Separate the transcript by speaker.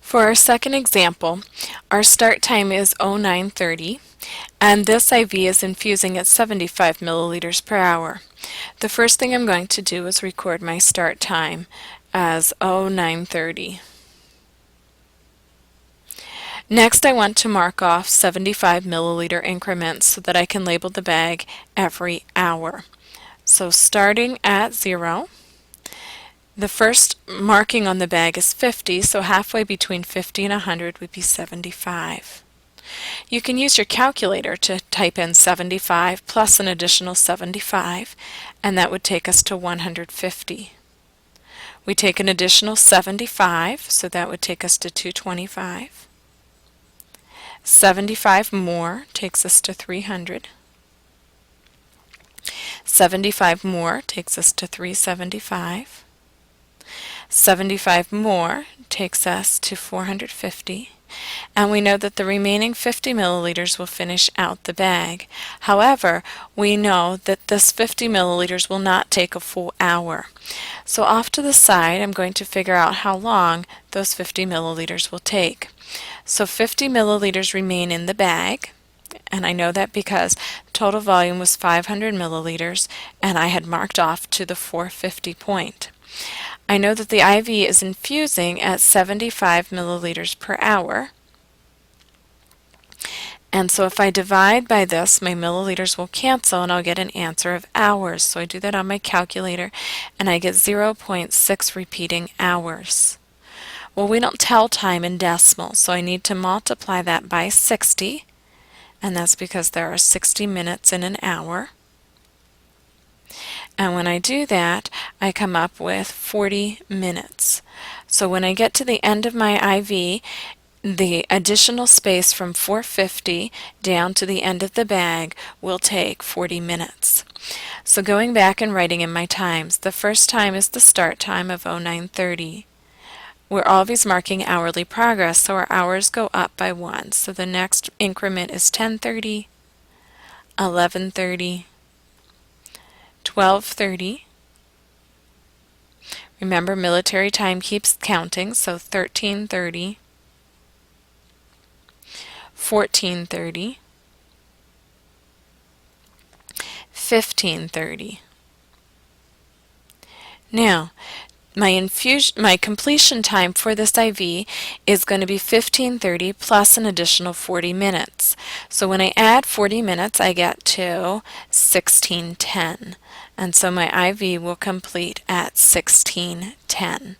Speaker 1: For our second example, our start time is 0930 and this IV is infusing at 75 milliliters per hour. The first thing I'm going to do is record my start time as 0930. Next, I want to mark off 75 milliliter increments so that I can label the bag every hour. So starting at 0, the first marking on the bag is 50, so halfway between 50 and 100 would be 75. You can use your calculator to type in 75 plus an additional 75, and that would take us to 150. We take an additional 75, so that would take us to 225. 75 more takes us to 300. 75 more takes us to 375. 75 more takes us to 450, and we know that the remaining 50 milliliters will finish out the bag. However, we know that this 50 milliliters will not take a full hour. So off to the side, I'm going to figure out how long those 50 milliliters will take. So 50 milliliters remain in the bag, and I know that because total volume was 500 milliliters and I had marked off to the 450 point. I know that the IV is infusing at 75 milliliters per hour, and so if I divide by this, my milliliters will cancel and I'll get an answer of hours. So I do that on my calculator and I get 0.6 repeating hours. Well, we don't tell time in decimals, so I need to multiply that by 60, and that's because there are 60 minutes in an hour. And when I do that, I come up with 40 minutes. So when I get to the end of my IV, the additional space from 450 down to the end of the bag will take 40 minutes. So going back and writing in my times, the first time is the start time of 0930. We're always marking hourly progress, so our hours go up by 1. So the next increment is 10:30, 11:30, 12:30. Remember, military time keeps counting, so 13:30, 14:30, 15:30. Now, my completion time for this IV is going to be 15:30 plus an additional 40 minutes. So when I add 40 minutes, I get to 16:10. And so my IV will complete at 16:10.